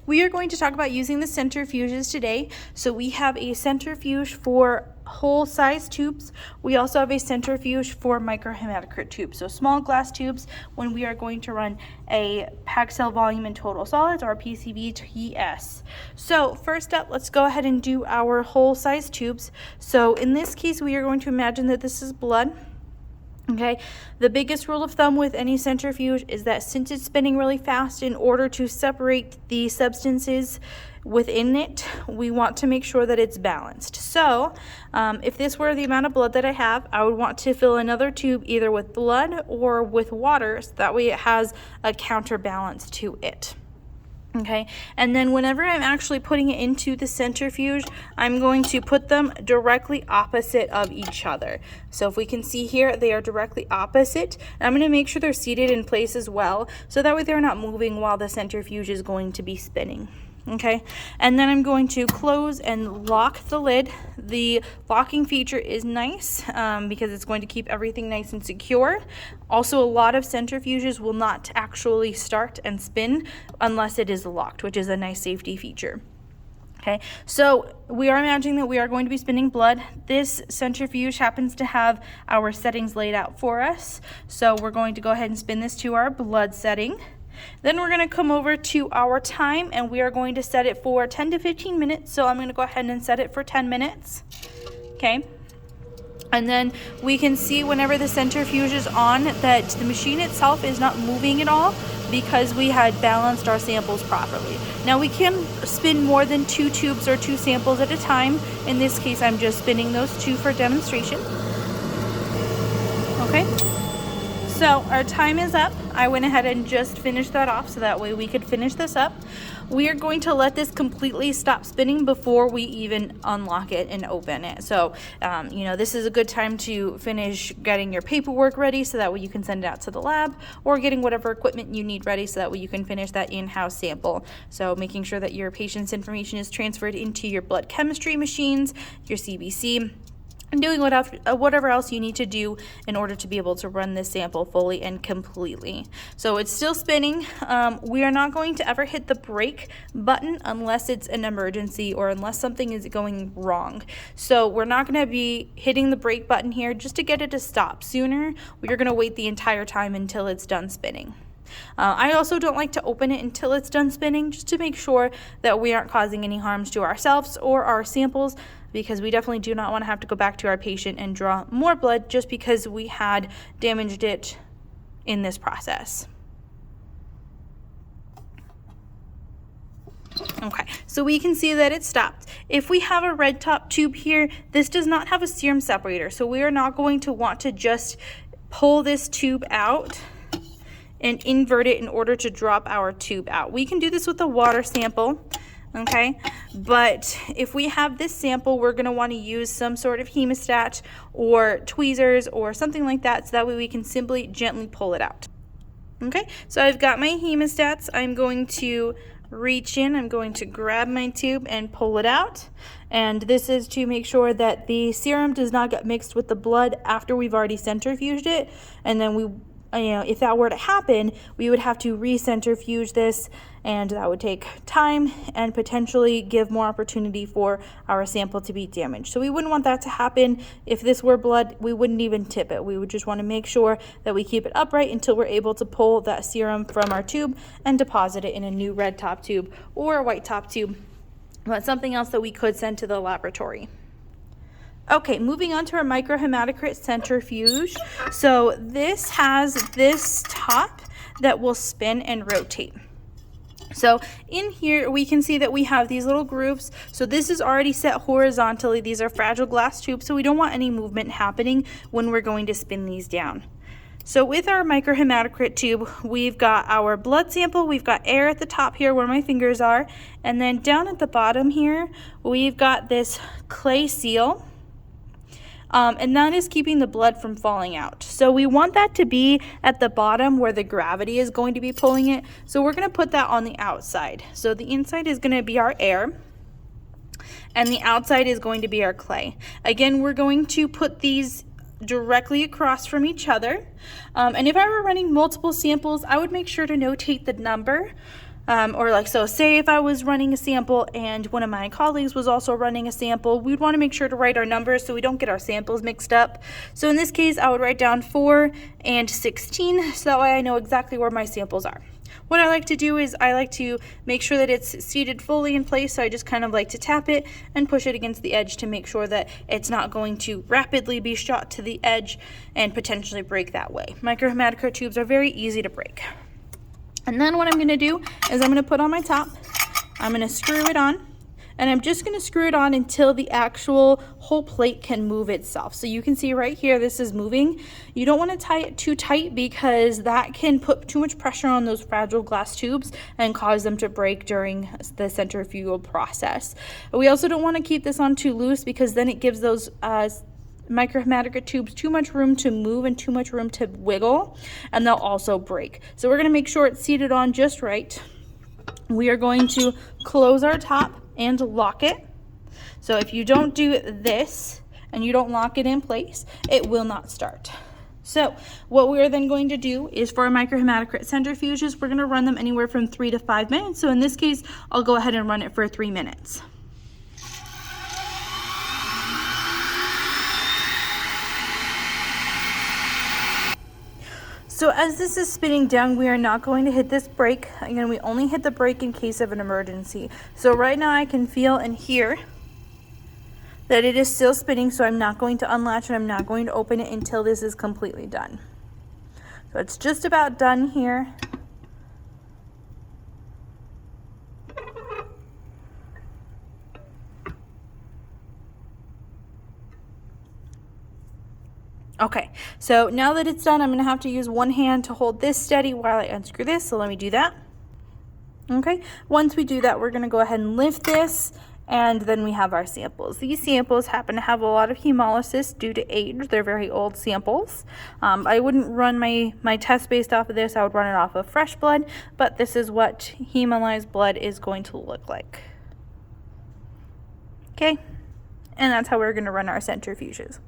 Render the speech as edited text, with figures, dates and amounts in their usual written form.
We are going to talk about using the centrifuges today. So we have a centrifuge for whole size tubes. We also have a centrifuge for microhematocrit tubes. So small glass tubes when we are going to run a packed cell volume in total solids, or PCV-TS. So first up, let's go ahead and do our whole size tubes. So in this case, we are going to imagine that this is blood. Okay, the biggest rule of thumb with any centrifuge is that since it's spinning really fast, in order to separate the substances within it, we want to make sure that it's balanced. So if this were the amount of blood that I have, I would want to fill another tube either with blood or with water, so that way it has a counterbalance to it. Okay, and then whenever I'm actually putting it into the centrifuge, I'm going to put them directly opposite of each other. So if we can see here, they are directly opposite. And I'm going to make sure they're seated in place as well, so that way they're not moving while the centrifuge is going to be spinning. Okay, and then I'm going to close and lock the lid. The locking feature is nice because it's going to keep everything nice and secure. Also, a lot of centrifuges will not actually start and spin unless it is locked, which is a nice safety feature. Okay, so we are imagining that we are going to be spinning blood. This centrifuge happens to have our settings laid out for us. So we're going to go ahead and spin this to our blood setting. Then we're going to come over to our time, and we are going to set it for 10 to 15 minutes. So I'm going to go ahead and set it for 10 minutes. Okay. And then we can see whenever the centrifuge is on that the machine itself is not moving at all, because we had balanced our samples properly. Now we can spin more than 2 tubes or 2 samples at a time. In this case, I'm just spinning those 2 for demonstration. Okay. So our time is up. I went ahead and just finished that off so that way we could finish this up. We are going to let this completely stop spinning before we even unlock it and open it. So, this is a good time to finish getting your paperwork ready so that way you can send it out to the lab, or getting whatever equipment you need ready so that way you can finish that in-house sample. So making sure that your patient's information is transferred into your blood chemistry machines, your CBC, and doing whatever else you need to do in order to be able to run this sample fully and completely. So it's still spinning. We are not going to ever hit the brake button unless it's an emergency or unless something is going wrong. So we're not going to be hitting the brake button here just to get it to stop sooner. We are going to wait the entire time until it's done spinning. I also don't like to open it until it's done spinning, just to make sure that we aren't causing any harms to ourselves or our samples, because we definitely do not want to have to go back to our patient and draw more blood just because we had damaged it in this process. Okay, so we can see that it stopped. If we have a red top tube here, this does not have a serum separator, so we are not going to want to just pull this tube out and invert it in order to drop our tube out. We can do this with a water sample, okay? But if we have this sample, we're gonna wanna use some sort of hemostat or tweezers or something like that, so that way we can simply gently pull it out. Okay, so I've got my hemostats. I'm going to reach in, I'm going to grab my tube and pull it out. And this is to make sure that the serum does not get mixed with the blood after we've already centrifuged it. And then if that were to happen, we would have to re-centrifuge this, and that would take time and potentially give more opportunity for our sample to be damaged. So we wouldn't want that to happen. If this were blood, we wouldn't even tip it. We would just want to make sure that we keep it upright until we're able to pull that serum from our tube and deposit it in a new red top tube or a white top tube, but something else that we could send to the laboratory. Okay, moving on to our microhematocrit centrifuge. So this has this top that will spin and rotate. So in here we can see that we have these little grooves. So this is already set horizontally. These are fragile glass tubes, so we don't want any movement happening when we're going to spin these down. So with our microhematocrit tube, we've got our blood sample, we've got air at the top here where my fingers are, and then down at the bottom here, we've got this clay seal. And that is keeping the blood from falling out. So we want that to be at the bottom where the gravity is going to be pulling it. So we're going to put that on the outside. So the inside is going to be our air, and the outside is going to be our clay. Again, we're going to put these directly across from each other. And if I were running multiple samples, I would make sure to notate the number Or like, so say if I was running a sample and one of my colleagues was also running a sample, we'd want to make sure to write our numbers so we don't get our samples mixed up. So in this case, I would write down 4 and 16, so that way I know exactly where my samples are. What I like to do is I like to make sure that it's seated fully in place, so I just kind of like to tap it and push it against the edge to make sure that it's not going to rapidly be shot to the edge and potentially break that way. Microhematocrit tubes are very easy to break. And then what I'm going to do is I'm going to put on my top, I'm going to screw it on, and I'm just going to screw it on until the actual whole plate can move itself. So you can see right here, this is moving. You don't want to tie it too tight because that can put too much pressure on those fragile glass tubes and cause them to break during the centrifugal process. We also don't want to keep this on too loose because then it gives those microhematocrit tubes too much room to move and too much room to wiggle, and they'll also break. So we're going to make sure it's seated on just right. We are going to close our top and lock it. So if you don't do this and you don't lock it in place, it will not start. So what we're then going to do is for our microhematocrit centrifuges, we're going to run them anywhere from 3 to 5 minutes. So in this case, I'll go ahead and run it for 3 minutes. So as this is spinning down, we are not going to hit this brake. Again, we only hit the brake in case of an emergency. So right now I can feel and hear that it is still spinning, so I'm not going to unlatch and I'm not going to open it until this is completely done. So it's just about done here. Okay, so now that it's done, I'm going to have to use one hand to hold this steady while I unscrew this, so let me do that. Okay, once we do that, we're going to go ahead and lift this, and then we have our samples. These samples happen to have a lot of hemolysis due to age. They're very old samples. I wouldn't run my test based off of this. I would run it off of fresh blood, but this is what hemolyzed blood is going to look like. Okay, and that's how we're going to run our centrifuges.